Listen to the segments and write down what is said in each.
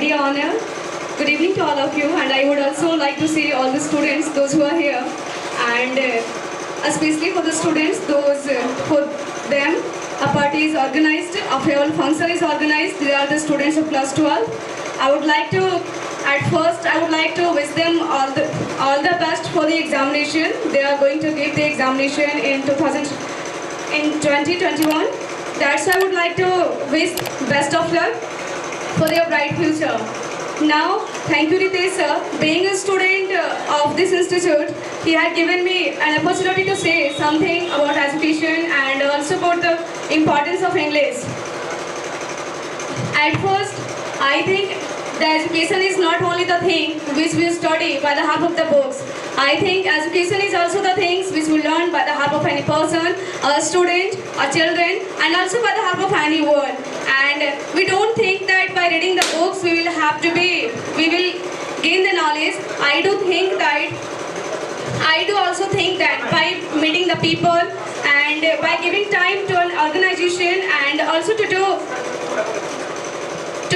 India honor. Good evening to all of you, and I would also like to see all the students, those who are here, and especially for the students, those for them, a party is organized, a farewell function is organized. They are the students of class 12. I would like to, at first, I would like to wish them all the best for the examination. They are going to give the examination in 2021. That's why I would like to wish best of luck for their bright future. Now, thank you Ritesh sir. Being a student of this institute, he had given me an opportunity to say something about education and also about the importance of English. At first, I think the education is not only the thing which we study by the help of the books. I think education is also the things which we learn by the help of any person, a student, a children, and also by the help of anyone. And we don't think that by reading the books we will gain the knowledge. I do also think that by meeting the people and by giving time to an organization and also to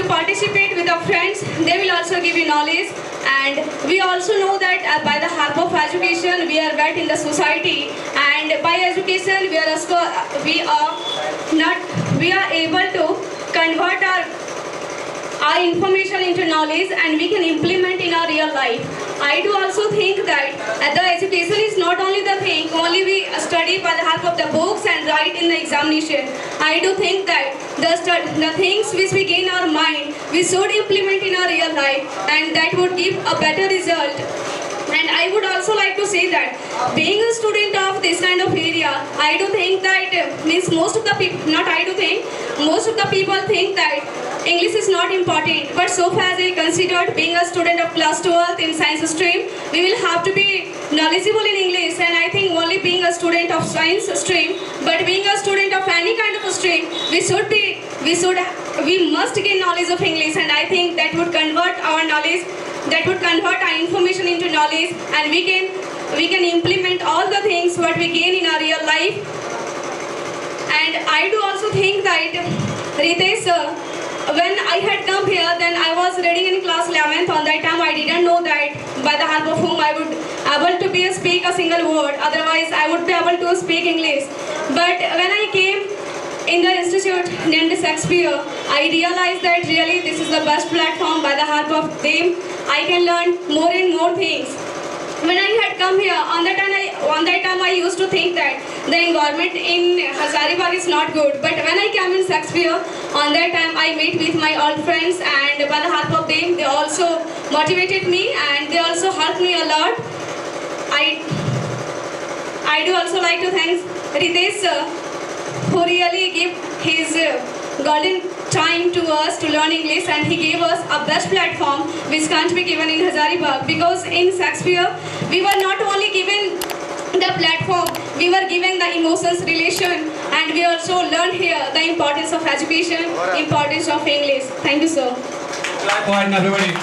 participate with our friends, they will also give you knowledge. And we also know that by the help of education we are right in the society, and by education we are able to convert our information into knowledge, and we can implement in our real life. I do also think that the education is not only the thing only we study by the help of the books and write in the examination. I do think that the things which we gain our mind, we should implement in our real life, and that would give a better result. And I would also like to say that being a student of this kind of area, I do think that most of the people think that English is not important, but so far as I considered being a student of class 12 in science stream, we will have to be knowledgeable in English. And I think only being a student of science stream, but being a student of any kind of a stream, we must gain knowledge of English, and I think that would convert our knowledge, that would convert our information into knowledge, and we can implement all the things what we gain in our real life. And I do also think that Ritesh sir, when I had come here, then I was reading in class 11th. On that time, I didn't know that by the help of whom I would able to speak a single word. Otherwise, I would be able to speak English. But when I came in the institute named Shakespeare, I realized that really this is the best platform. By the help of them, I can learn more and more things. When I had come here, on that time I used to think that the environment in Hazaribagh is not good. But when I came in Shakespeare, on that time I met with my old friends, and by the help of them, they also motivated me and they also helped me a lot. I do also like to thank Ritesh sir, who really gave his golden time to us to learn English, and he gave us a best platform which can't be given in Hazaribagh, because in Shakespeare we were not only given the platform, we were given the emotions relation, and we also learned here the importance of education, importance of English. Thank you sir. Clap for everybody.